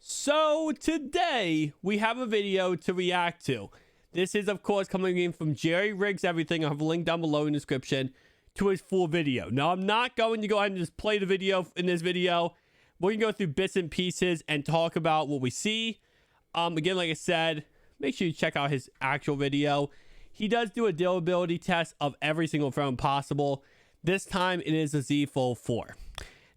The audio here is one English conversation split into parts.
So today we have a video to react to. This is of course coming in from Jerry Rigs Everything. I have a link down below in the description to his full video. Now I'm not going to go ahead and just play the video in this video. We're going to go through bits and pieces and talk about what we see. Again, like I said, make sure you check out his actual video. He does do a durability test of every single phone possible. This time it is a Z Fold 4.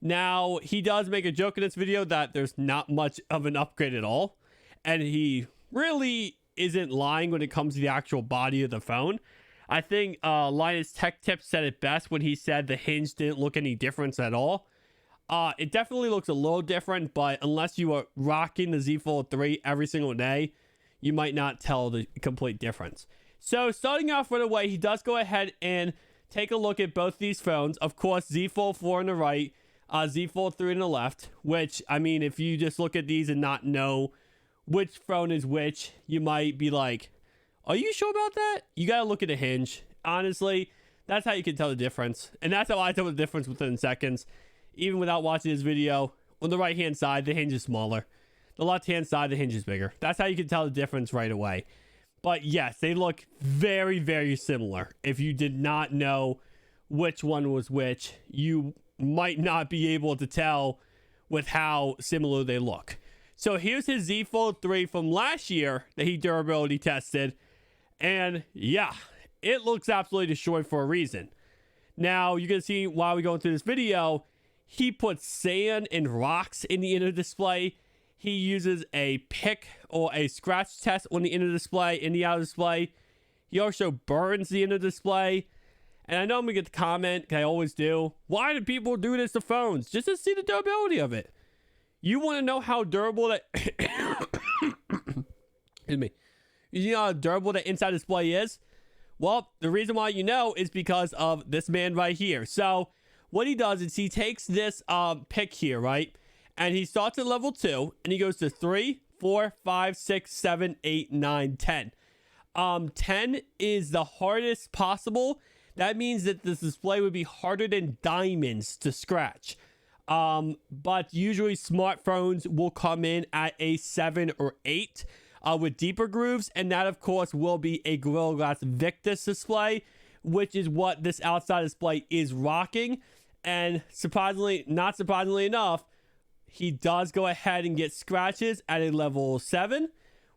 Now, he does make a joke in this video that there's not much of an upgrade at all. And he really isn't lying when it comes to the actual body of the phone. I think Linus Tech Tips said it best when he said the hinge didn't look any difference at all. It definitely looks a little different, but unless you are rocking the Z Fold 3 every single day, you might not tell the complete difference. So starting off right away, he does go ahead and take a look at both these phones. Of course, Z Fold 4 on the right, Z Fold 3 on the left, which, I mean, if you just look at these and not know which phone is which, you might be like, are you sure about that? You gotta look at the hinge. Honestly, that's how you can tell the difference. And that's how I tell the difference within seconds. Even without watching this video, on the right-hand side, the hinge is smaller. The left-hand side, the hinge is bigger. That's how you can tell the difference right away. But yes, they look very, very similar. If you did not know which one was which, you might not be able to tell with how similar they look. So here's his Z Fold 3 from last year that he durability tested. And yeah, it looks absolutely destroyed for a reason. Now, you can see while we're going through this video, he puts sand and rocks in the inner display. He uses a pick or a scratch test on the inner display, in the outer display. He also burns the inner display. And I know I'm going to get the comment, I always do. Why do people do this to phones? Just to see the durability of it. You want to know how durable that... Excuse me. You know how durable the inside display is? Well, the reason why you know is because of this man right here. So, what he does is he takes this pick here, right? And he starts at level 2, and he goes to 3, 4, 5, 6, 7, 8, 9, 10. 10 is the hardest possible. That means that this display would be harder than diamonds to scratch. But usually smartphones will come in at a 7 or 8 with deeper grooves. And that, of course, will be a Gorilla Glass Victus display, which is what this outside display is rocking. And surprisingly, not surprisingly enough, he does go ahead and get scratches at a level 7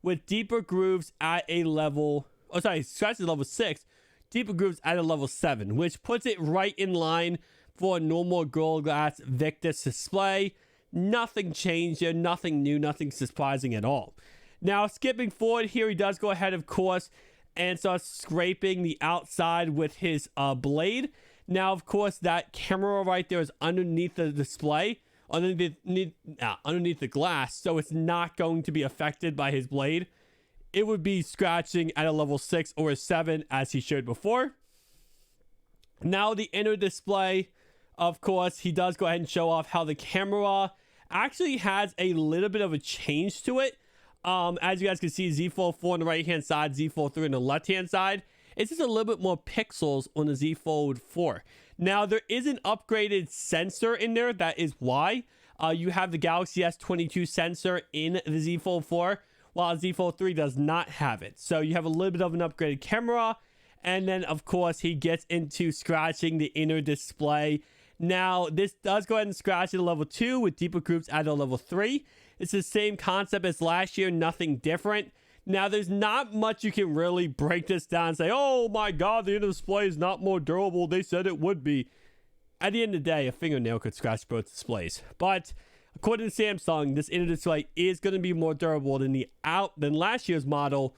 with deeper grooves at a level... Oh, sorry, scratches at level 6. Deeper grooves at a level 7, which puts it right in line for a normal Gorilla Glass Victus display. Nothing changed here, nothing new, nothing surprising at all. Now, skipping forward here, he does go ahead, of course, and starts scraping the outside with his blade. Now, of course, that camera right there is underneath the display, underneath the glass, so it's not going to be affected by his blade. It would be scratching at a level 6 or a 7, as he showed before. Now, the inner display, of course, he does go ahead and show off how the camera actually has a little bit of a change to it. As you guys can see, Z Fold 4 on the right-hand side, Z Fold 3 on the left-hand side. It's just a little bit more pixels on the Z Fold 4. Now, there is an upgraded sensor in there. That is why. You have the Galaxy S22 sensor in the Z Fold 4. While Z Fold 3 does not have it. So you have a little bit of an upgraded camera. And then, of course, he gets into scratching the inner display. Now, this does go ahead and scratch at a level 2 with deeper grooves at a level 3. It's the same concept as last year, nothing different. Now, there's not much you can really break this down and say, oh my god, the inner display is not more durable. They said it would be. At the end of the day, a fingernail could scratch both displays. But... according to Samsung, this inner display is going to be more durable than last year's model,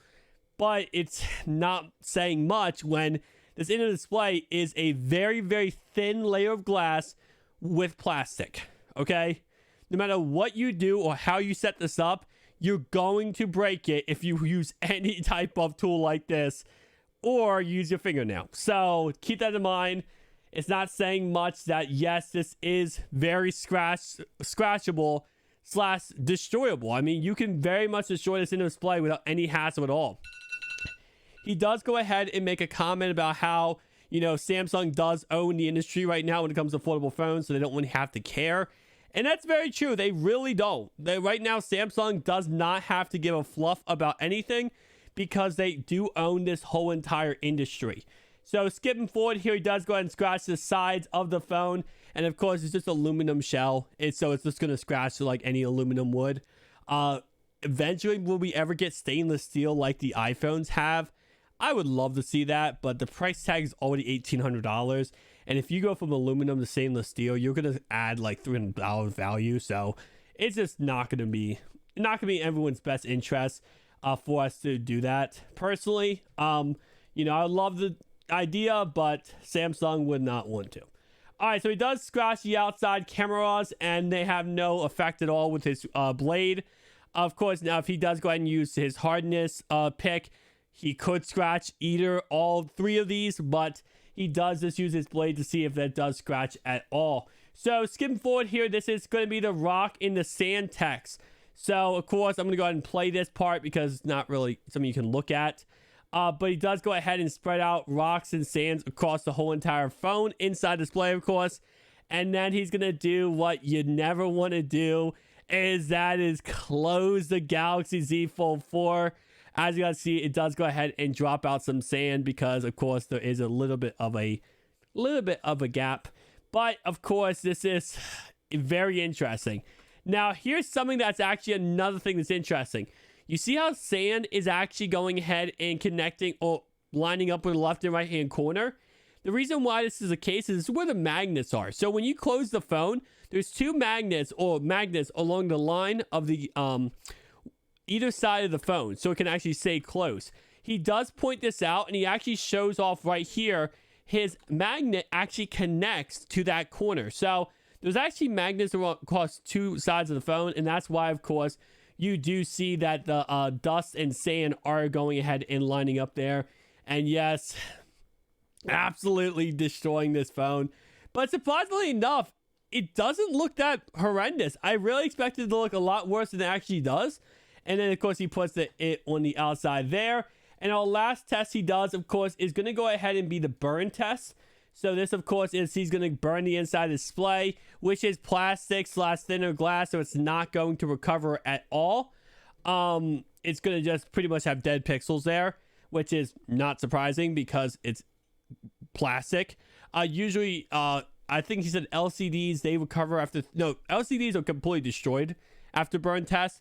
but it's not saying much when this inner display is a very, very thin layer of glass with plastic, okay? No matter what you do or how you set this up, you're going to break it if you use any type of tool like this or use your fingernail. So keep that in mind. It's not saying much that, yes, this is very scratchable / destroyable. I mean, you can very much destroy this inner display without any hassle at all. He does go ahead and make a comment about how, you know, Samsung does own the industry right now when it comes to affordable phones, so they don't really have to care. And that's very true. They really don't. Right now, Samsung does not have to give a fluff about anything because they do own this whole entire industry. So skipping forward here, he does go ahead and scratch the sides of the phone. And of course, it's just aluminum shell. So it's just going to scratch like any aluminum would. Eventually, will we ever get stainless steel like the iPhones have? I would love to see that, but the price tag is already $1,800. And if you go from aluminum to stainless steel, you're going to add like $300 value. So it's just not going to be everyone's best interest for us to do that. Personally, you know, I love the idea, but Samsung would not want to. All right, so he does scratch the outside cameras, and they have no effect at all with his blade. Of course, now if he does go ahead and use his hardness pick, he could scratch either all three of these, but he does just use his blade to see if that does scratch at all. So skipping forward here, this is going to be the rock in the sand text. So of course, I'm going to go ahead and play this part because it's not really something you can look at. But he does go ahead and spread out rocks and sands across the whole entire phone inside display, of course. And then he's going to do what you never want to do, is close the Galaxy Z Fold 4. As you guys see, it does go ahead and drop out some sand because, of course, there is a little bit of a gap. But, of course, this is very interesting. Now, here's something that's actually another thing that's interesting. You see how sand is actually going ahead and connecting or lining up with the left and right hand corner? The reason why this is the case is where the magnets are. So when you close the phone, there's two magnets along the line of the either side of the phone, so it can actually stay close. He does point this out, and he actually shows off right here. His magnet actually connects to that corner. So there's actually magnets across two sides of the phone, and that's why, of course, you do see that the dust and sand are going ahead and lining up there. And yes, absolutely destroying this phone. But surprisingly enough, it doesn't look that horrendous. I really expected it to look a lot worse than it actually does. And then, of course, he puts it on the outside there. And our last test he does, of course, is going to go ahead and be the burn test. So this, of course, is he's going to burn the inside display, which is plastic/thinner glass, so it's not going to recover at all. It's going to just pretty much have dead pixels there, which is not surprising because it's plastic. Usually, I think he said LCDs, they recover after... No, LCDs are completely destroyed after burn test.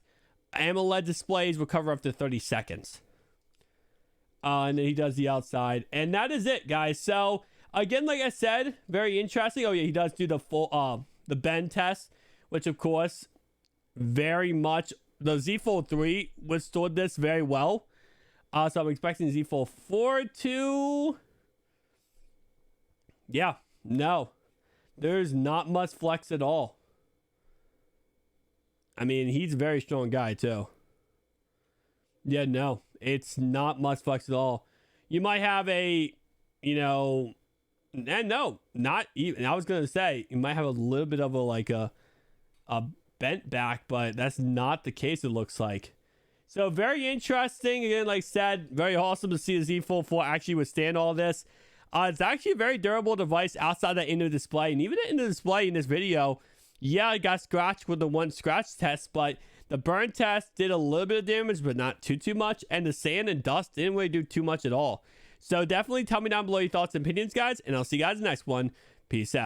AMOLED displays recover after 30 seconds. And then he does the outside. And that is it, guys. So, again, like I said, very interesting. Oh, yeah, he does do the full, the bend test, which, of course, very much... The Z Fold 3 withstood this very well. So, I'm expecting Z Fold 4 to... Yeah, no. There's not much flex at all. I mean, he's a very strong guy, too. Yeah, no. It's not much flex at all. You might have a, you know... And no, not even. I was going to say, you might have a little bit of a bent back, but that's not the case, it looks like. So, very interesting. Again, like I said, very awesome to see the Z Fold 4 actually withstand all this. It's actually a very durable device outside the inner display. And even the inner display in this video... Yeah, it got scratched with the one scratch test, but the burn test did a little bit of damage, but not too much. And the sand and dust didn't really do too much at all. So definitely tell me down below your thoughts and opinions, guys. And I'll see you guys in the next one. Peace out.